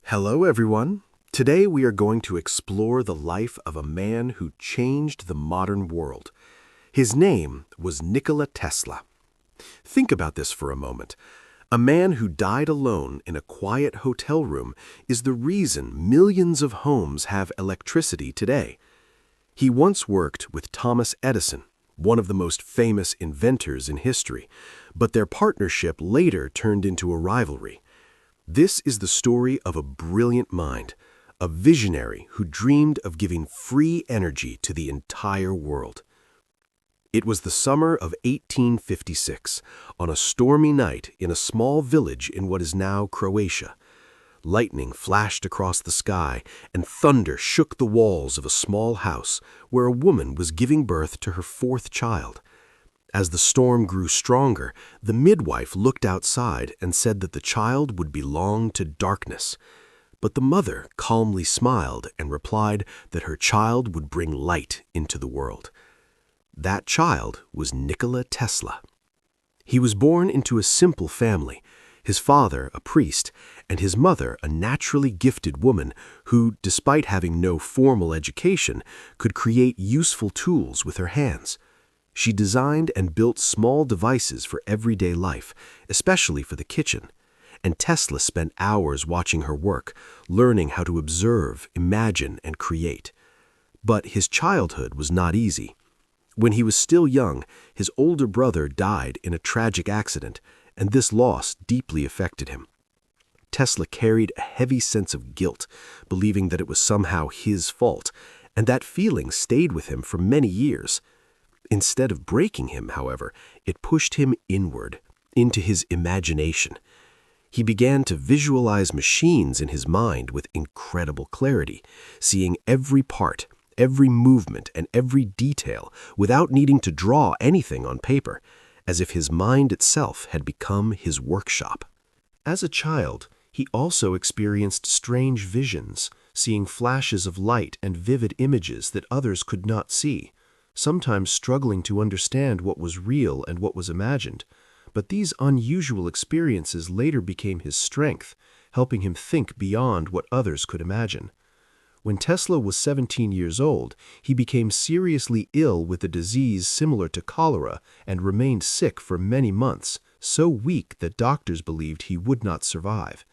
Hello, everyone. Today we are going to explore the life of a man who changed the modern world. His name was Nikola Tesla. Think about this for a moment. A man who died alone in a quiet hotel room is the reason millions of homes have electricity today. He once worked with Thomas Edison, one of the most famous inventors in history, but their partnership later turned into a rivalry. This is the story of a brilliant mind, a visionary who dreamed of giving free energy to the entire world. It was the summer of 1856, on a stormy night in a small village in what is now Croatia. Lightning flashed across the sky, and thunder shook the walls of a small house where a woman was giving birth to her fourth child. As the storm grew stronger, the midwife looked outside and said that the child would belong to darkness. But the mother calmly smiled and replied that her child would bring light into the world. That child was Nikola Tesla. He was born into a simple family, his father a priest, and his mother a naturally gifted woman who, despite having no formal education, could create useful tools with her hands. She designed and built small devices for everyday life, especially for the kitchen, and Tesla spent hours watching her work, learning how to observe, imagine, and create. But his childhood was not easy. When he was still young, his older brother died in a tragic accident, and this loss deeply affected him. Tesla carried a heavy sense of guilt, believing that it was somehow his fault, and that feeling stayed with him for many years. Instead of breaking him, however, it pushed him inward, into his imagination. He began to visualize machines in his mind with incredible clarity, seeing every part, every movement, and every detail without needing to draw anything on paper, as if his mind itself had become his workshop. As a child, he also experienced strange visions, seeing flashes of light and vivid images that others could not see, sometimes struggling to understand what was real and what was imagined. But these unusual experiences later became his strength, helping him think beyond what others could imagine. When Tesla was 17 years old, he became seriously ill with a disease similar to cholera and remained sick for many months, so weak that doctors believed he would not survive.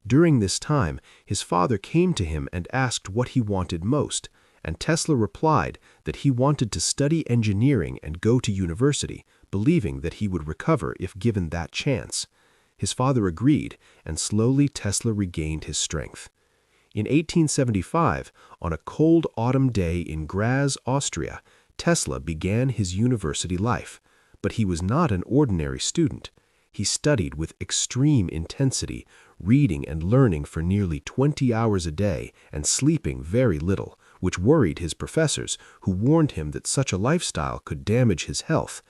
During this time, his father came to him and asked what he wanted most, and Tesla replied that he wanted to study engineering and go to university, believing that he would recover if given that chance. His father agreed, and slowly Tesla regained his strength. In 1875, on a cold autumn day in Graz, Austria, Tesla began his university life. But he was not an ordinary student. He studied with extreme intensity, reading and learning for nearly 20 hours a day and sleeping very little, which worried his professors, who warned him that such a lifestyle could damage his health.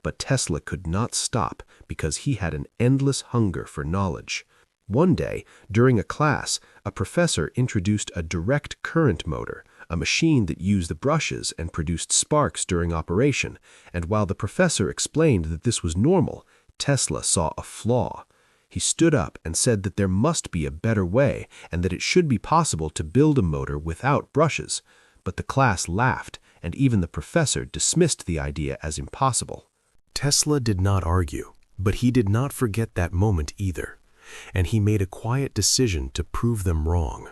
But Tesla could not stop because he had an endless hunger for knowledge. One day, during a class, a professor introduced a direct current motor, a machine that used brushes and produced sparks during operation, and while the professor explained that this was normal, Tesla saw a flaw. He stood up and said that there must be a better way and that it should be possible to build a motor without brushes, but the class laughed, and even the professor dismissed the idea as impossible. Tesla did not argue, but he did not forget that moment either, and he made a quiet decision to prove them wrong.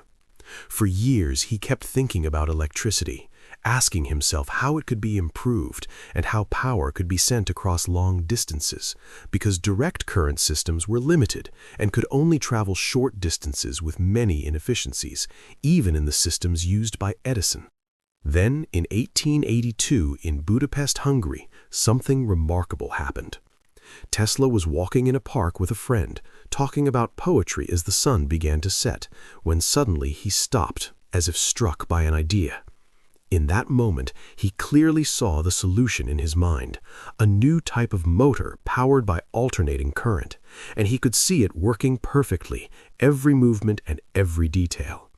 For years, he kept thinking about electricity, asking himself how it could be improved and how power could be sent across long distances, because direct current systems were limited and could only travel short distances with many inefficiencies, even in the systems used by Edison. Then, in 1882, in Budapest, Hungary, something remarkable happened. Tesla was walking in a park with a friend, talking about poetry as the sun began to set, when suddenly he stopped, as if struck by an idea. In that moment, he clearly saw the solution in his mind, a new type of motor powered by alternating current, and he could see it working perfectly, every movement and every detail.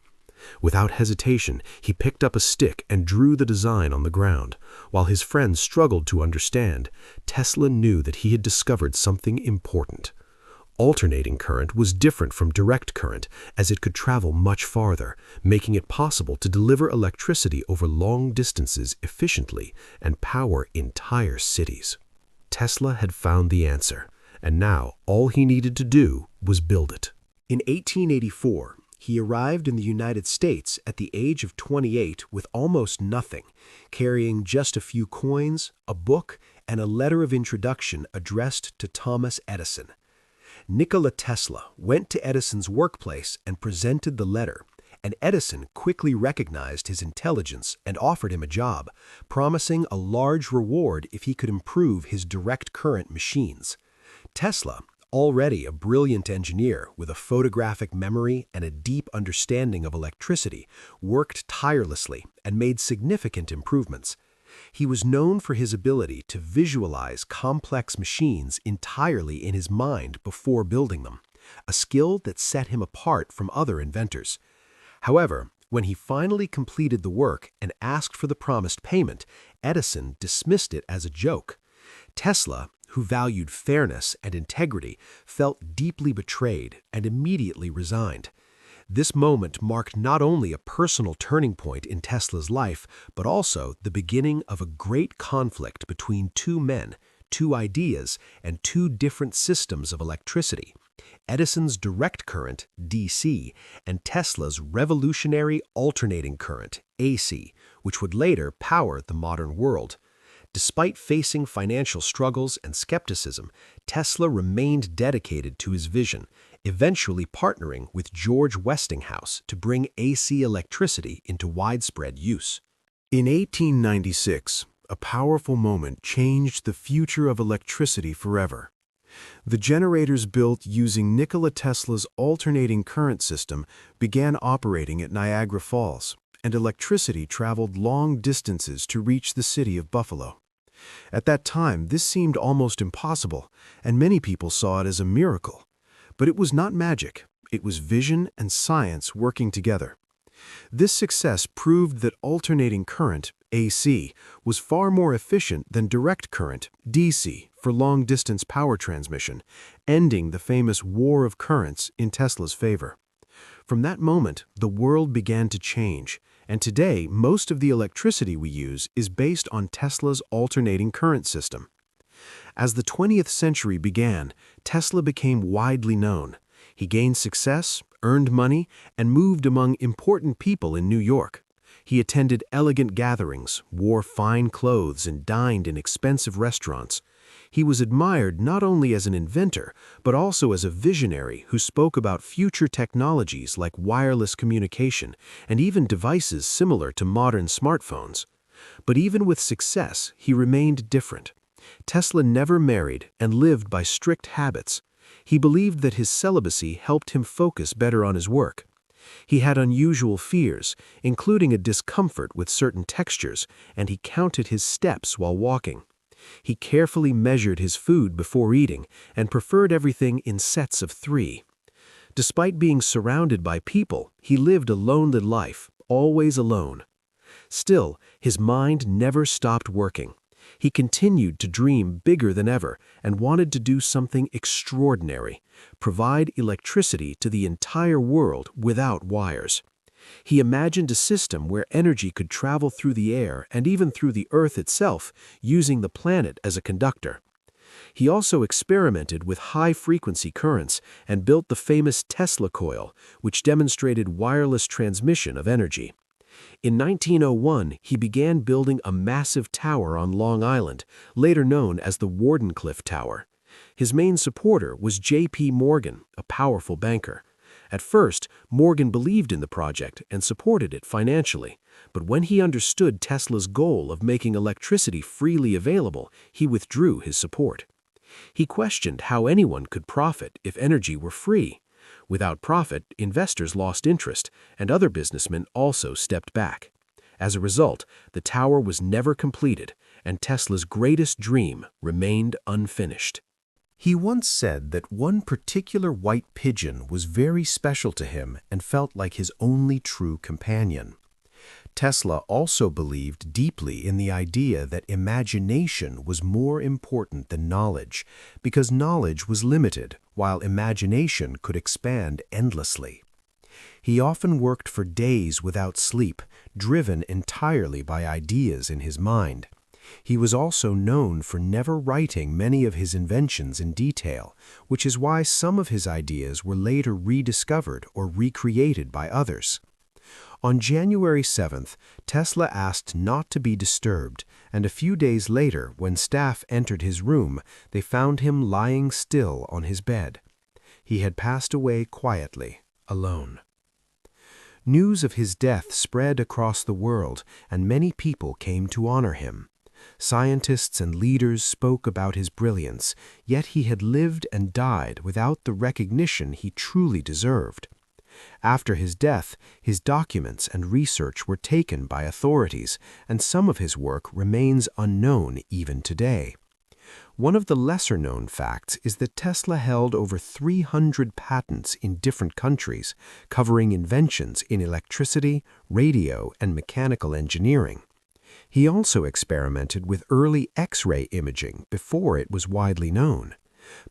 Without hesitation, he picked up a stick and drew the design on the ground. While his friends struggled to understand, Tesla knew that he had discovered something important. Alternating current was different from direct current, as it could travel much farther, making it possible to deliver electricity over long distances efficiently and power entire cities. Tesla had found the answer, and now all he needed to do was build it. In 1884, he arrived in the United States at the age of 28 with almost nothing, carrying just a few coins, a book, and a letter of introduction addressed to Thomas Edison. Nikola Tesla went to Edison's workplace and presented the letter, and Edison quickly recognized his intelligence and offered him a job, promising a large reward if he could improve his direct current machines. Tesla, already a brilliant engineer with a photographic memory and a deep understanding of electricity, worked tirelessly and made significant improvements. He was known for his ability to visualize complex machines entirely in his mind before building them, a skill that set him apart from other inventors. However, when he finally completed the work and asked for the promised payment, Edison dismissed it as a joke. Tesla, who valued fairness and integrity, felt deeply betrayed and immediately resigned. This moment marked not only a personal turning point in Tesla's life, but also the beginning of a great conflict between two men, two ideas, and two different systems of electricity: Edison's direct current, DC, and Tesla's revolutionary alternating current, AC, which would later power the modern world. Despite facing financial struggles and skepticism, Tesla remained dedicated to his vision, eventually partnering with George Westinghouse to bring AC electricity into widespread use. In 1896, a powerful moment changed the future of electricity forever. The generators built using Nikola Tesla's alternating current system began operating at Niagara Falls, and electricity traveled long distances to reach the city of Buffalo. At that time, this seemed almost impossible, and many people saw it as a miracle. But it was not magic. It was vision and science working together. This success proved that alternating current, AC, was far more efficient than direct current, DC, for long-distance power transmission, ending the famous war of currents in Tesla's favor. From that moment, the world began to change, and today most of the electricity we use is based on Tesla's alternating current system. As the 20th century began, Tesla became widely known. He gained success, earned money, and moved among important people in New York. He attended elegant gatherings, wore fine clothes, and dined in expensive restaurants. He was admired not only as an inventor, but also as a visionary who spoke about future technologies like wireless communication and even devices similar to modern smartphones. But even with success, he remained different. Tesla never married and lived by strict habits. He believed that his celibacy helped him focus better on his work. He had unusual fears, including a discomfort with certain textures, and he counted his steps while walking. He carefully measured his food before eating and preferred everything in sets of 3. Despite being surrounded by people, he lived a lonely life, always alone. Still, his mind never stopped working. He continued to dream bigger than ever and wanted to do something extraordinary: provide electricity to the entire world without wires. He imagined a system where energy could travel through the air and even through the Earth itself, using the planet as a conductor. He also experimented with high-frequency currents and built the famous Tesla coil, which demonstrated wireless transmission of energy. In 1901, he began building a massive tower on Long Island, later known as the Wardenclyffe Tower. His main supporter was J.P. Morgan, a powerful banker. At first, Morgan believed in the project and supported it financially, but when he understood Tesla's goal of making electricity freely available, he withdrew his support. He questioned how anyone could profit if energy were free. Without profit, investors lost interest, and other businessmen also stepped back. As a result, the tower was never completed, and Tesla's greatest dream remained unfinished. He once said that one particular white pigeon was very special to him and felt like his only true companion. Tesla also believed deeply in the idea that imagination was more important than knowledge, because knowledge was limited, while imagination could expand endlessly. He often worked for days without sleep, driven entirely by ideas in his mind. He was also known for never writing many of his inventions in detail, which is why some of his ideas were later rediscovered or recreated by others. On January 7th, Tesla asked not to be disturbed, and a few days later, when staff entered his room, they found him lying still on his bed. He had passed away quietly, alone. News of his death spread across the world, and many people came to honor him. Scientists and leaders spoke about his brilliance, yet he had lived and died without the recognition he truly deserved. After his death, his documents and research were taken by authorities, and some of his work remains unknown even today. One of the lesser-known facts is that Tesla held over 300 patents in different countries, covering inventions in electricity, radio, and mechanical engineering. He also experimented with early X-ray imaging before it was widely known.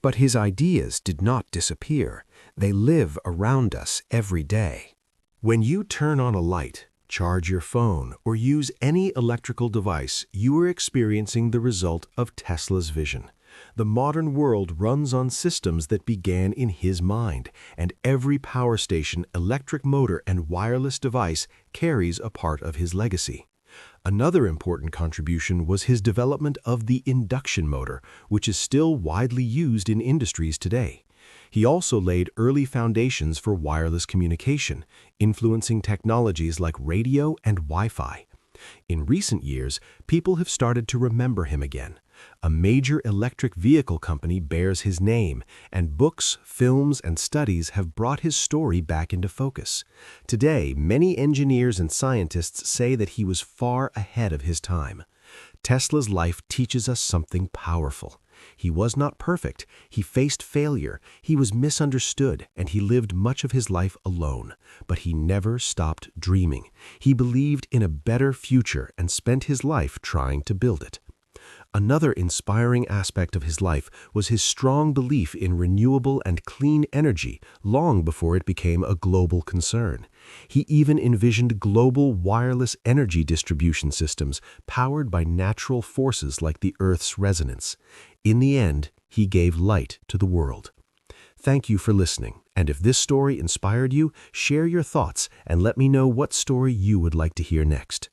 But his ideas did not disappear. They live around us every day. When you turn on a light, charge your phone, or use any electrical device, you are experiencing the result of Tesla's vision. The modern world runs on systems that began in his mind, and every power station, electric motor, and wireless device carries a part of his legacy. Another important contribution was his development of the induction motor, which is still widely used in industries today. He also laid early foundations for wireless communication, influencing technologies like radio and Wi-Fi. In recent years, people have started to remember him again. A major electric vehicle company bears his name, and books, films, and studies have brought his story back into focus. Today, many engineers and scientists say that he was far ahead of his time. Tesla's life teaches us something powerful. He was not perfect, he faced failure, he was misunderstood, and he lived much of his life alone. But he never stopped dreaming. He believed in a better future and spent his life trying to build it. Another inspiring aspect of his life was his strong belief in renewable and clean energy long before it became a global concern. He even envisioned global wireless energy distribution systems powered by natural forces like the Earth's resonance. In the end, he gave light to the world. Thank you for listening, and if this story inspired you, share your thoughts and let me know what story you would like to hear next.